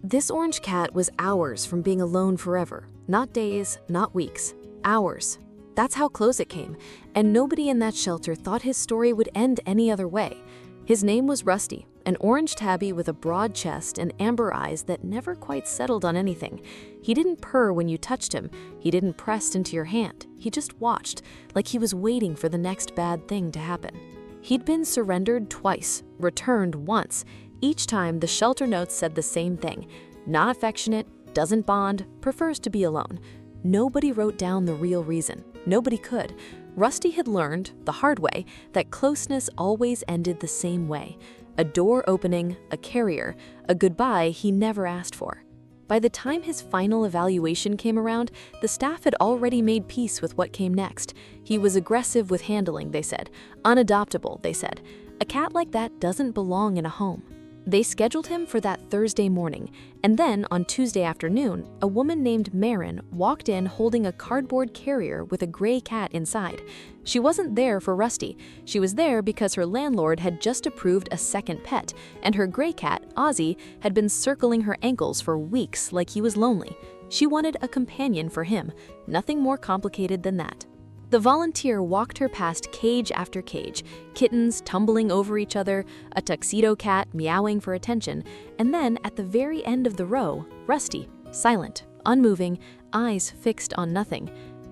This orange cat was hours from being alone forever. Not days, not weeks. Hours. That's how close it came, and nobody in that shelter thought his story would end any other way. His name was Rusty, an orange tabby with a broad chest and amber eyes that never quite settled on anything. He didn't purr when you touched him. He didn't press into your hand. He just watched, like he was waiting for the next bad thing to happen. He'd been surrendered twice, returned once. Each time, the shelter notes said the same thing. Not affectionate, doesn't bond, prefers to be alone. Nobody wrote down the real reason. Nobody could. Rusty had learned, the hard way, that closeness always ended the same way. A door opening, a carrier, a goodbye he never asked for. By the time his final evaluation came around, the staff had already made peace with what came next. He was aggressive with handling, they said. Unadoptable, they said. A cat like that doesn't belong in a home. They scheduled him for that Thursday morning, and then on Tuesday afternoon, a woman named Marin walked in holding a cardboard carrier with a gray cat inside. She wasn't there for Rusty. She was there because her landlord had just approved a second pet, and her gray cat, Ozzie, had been circling her ankles for weeks like he was lonely. She wanted a companion for him, nothing more complicated than that. The volunteer walked her past cage after cage, kittens tumbling over each other, a tuxedo cat meowing for attention, and then at the very end of the row, Rusty, silent, unmoving, eyes fixed on nothing.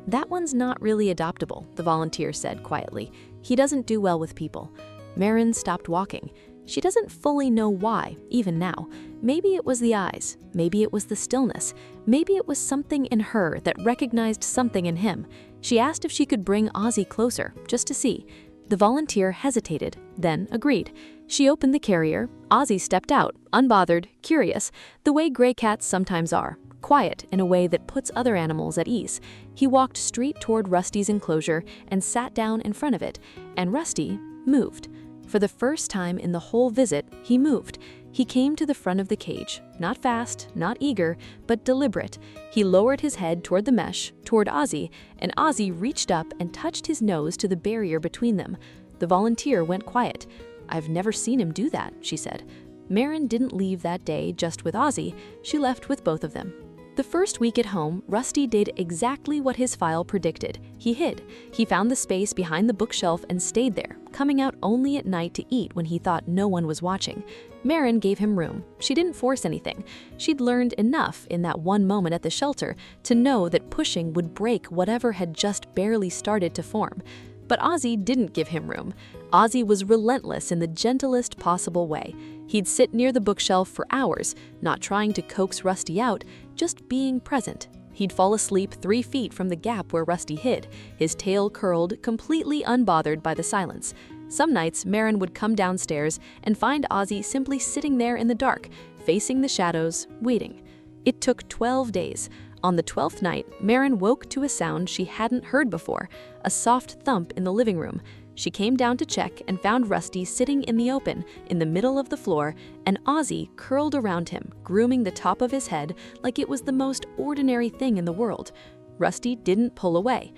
"That one's not really adoptable," the volunteer said quietly. "He doesn't do well with people." Marin stopped walking. She doesn't fully know why, even now. Maybe it was the eyes, maybe it was the stillness, maybe it was something in her that recognized something in him. She asked if she could bring Ozzie closer, just to see. The volunteer hesitated, then agreed. She opened the carrier. Ozzie stepped out, unbothered, curious, the way gray cats sometimes are, quiet in a way that puts other animals at ease. He walked straight toward Rusty's enclosure and sat down in front of it, and Rusty moved. For the first time in the whole visit, he moved. He came to the front of the cage, not fast, not eager, but deliberate. He lowered his head toward the mesh, toward Ozzie, and Ozzie reached up and touched his nose to the barrier between them. The volunteer went quiet. "I've never seen him do that," she said. Marin didn't leave that day just with Ozzie. She left with both of them. The first week at home, Rusty did exactly what his file predicted. He hid. He found the space behind the bookshelf and stayed there, coming out only at night to eat when he thought no one was watching. Marin gave him room. She didn't force anything. She'd learned enough in that one moment at the shelter to know that pushing would break whatever had just barely started to form. But Ozzie didn't give him room. Ozzie was relentless in the gentlest possible way. He'd sit near the bookshelf for hours, not trying to coax Rusty out, just being present. He'd fall asleep 3 feet from the gap where Rusty hid, his tail curled, completely unbothered by the silence. Some nights, Marin would come downstairs and find Ozzie simply sitting there in the dark, facing the shadows, waiting. It took 12 days. On the 12th night, Marin woke to a sound she hadn't heard before, a soft thump in the living room. She came down to check and found Rusty sitting in the open, in the middle of the floor, and Ozzie curled around him, grooming the top of his head like it was the most ordinary thing in the world. Rusty didn't pull away.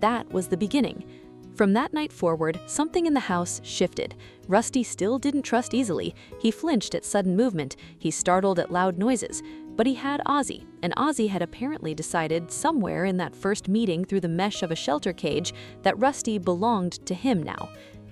That was the beginning. From that night forward, something in the house shifted. Rusty still didn't trust easily. He flinched at sudden movement. He startled at loud noises. But he had Ozzie, and Ozzie had apparently decided somewhere in that first meeting through the mesh of a shelter cage that Rusty belonged to him now.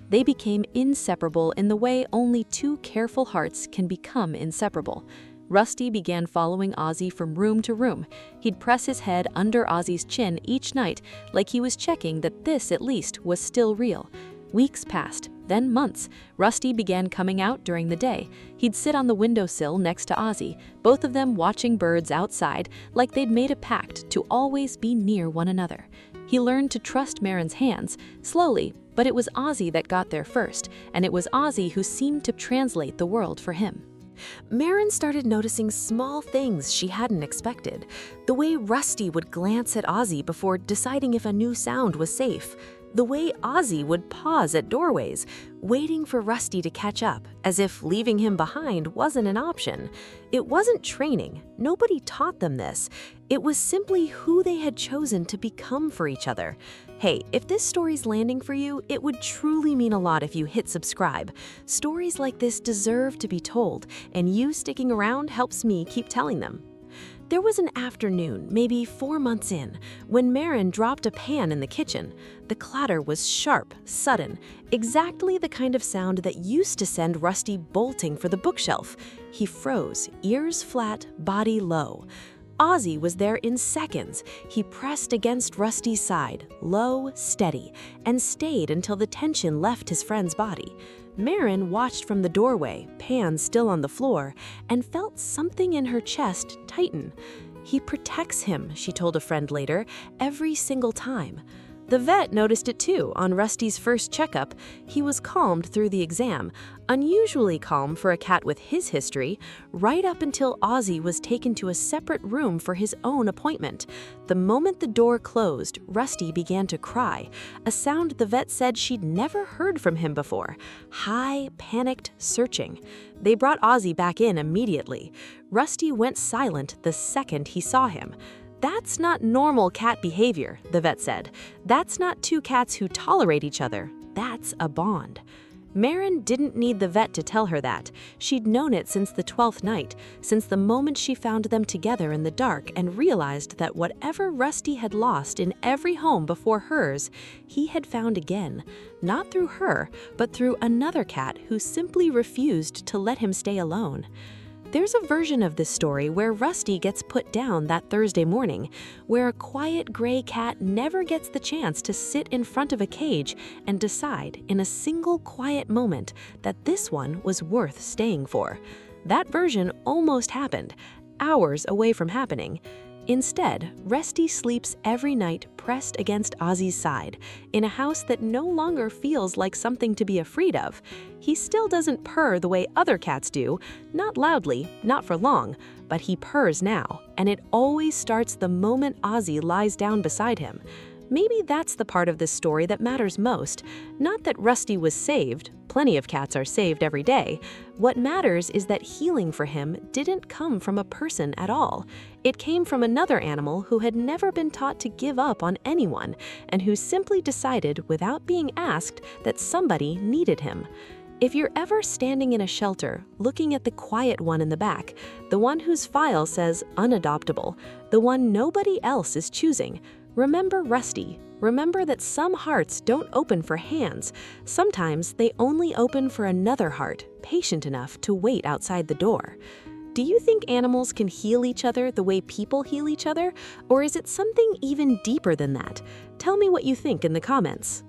They became inseparable in the way only two careful hearts can become inseparable. Rusty began following Ozzie from room to room. He'd press his head under Ozzie's chin each night, like he was checking that this, at least, was still real. Weeks passed, then months. Rusty began coming out during the day. He'd sit on the windowsill next to Ozzie, both of them watching birds outside, like they'd made a pact to always be near one another. He learned to trust Marin's hands, slowly, but it was Ozzie that got there first, and it was Ozzie who seemed to translate the world for him. Marin started noticing small things she hadn't expected. The way Rusty would glance at Ozzie before deciding if a new sound was safe. The way Ozzie would pause at doorways, waiting for Rusty to catch up, as if leaving him behind wasn't an option. It wasn't training. Nobody taught them this. It was simply who they had chosen to become for each other. Hey, if this story's landing for you, it would truly mean a lot if you hit subscribe. Stories like this deserve to be told, and you sticking around helps me keep telling them. There was an afternoon, maybe 4 months in, when Marin dropped a pan in the kitchen. The clatter was sharp, sudden, exactly the kind of sound that used to send Rusty bolting for the bookshelf. He froze, ears flat, body low. Ozzie was there in seconds. He pressed against Rusty's side, low, steady, and stayed until the tension left his friend's body. Marin watched from the doorway, pan still on the floor, and felt something in her chest tighten. "He protects him," she told a friend later, "every single time." The vet noticed it too on Rusty's first checkup. He was calmed through the exam, unusually calm for a cat with his history, right up until Ozzie was taken to a separate room for his own appointment. The moment the door closed, Rusty began to cry, a sound the vet said she'd never heard from him before. High, panicked, searching. They brought Ozzie back in immediately. Rusty went silent the second he saw him. "That's not normal cat behavior," the vet said. "That's not two cats who tolerate each other. That's a bond." Marin didn't need the vet to tell her that. She'd known it since the 12th night, since the moment she found them together in the dark and realized that whatever Rusty had lost in every home before hers, he had found again, not through her, but through another cat who simply refused to let him stay alone. There's a version of this story where Rusty gets put down that Thursday morning, where a quiet gray cat never gets the chance to sit in front of a cage and decide in a single quiet moment that this one was worth staying for. That version almost happened, hours away from happening. Instead, Rusty sleeps every night pressed against Ozzie's side, in a house that no longer feels like something to be afraid of. He still doesn't purr the way other cats do, not loudly, not for long, but he purrs now, and it always starts the moment Ozzie lies down beside him. Maybe that's the part of this story that matters most. Not that Rusty was saved. Plenty of cats are saved every day. What matters is that healing for him didn't come from a person at all. It came from another animal who had never been taught to give up on anyone, and who simply decided, without being asked, that somebody needed him. If you're ever standing in a shelter, looking at the quiet one in the back, the one whose file says unadoptable, the one nobody else is choosing, remember Rusty. Remember that some hearts don't open for hands. Sometimes they only open for another heart, patient enough to wait outside the door. Do you think animals can heal each other the way people heal each other? Or is it something even deeper than that? Tell me what you think in the comments.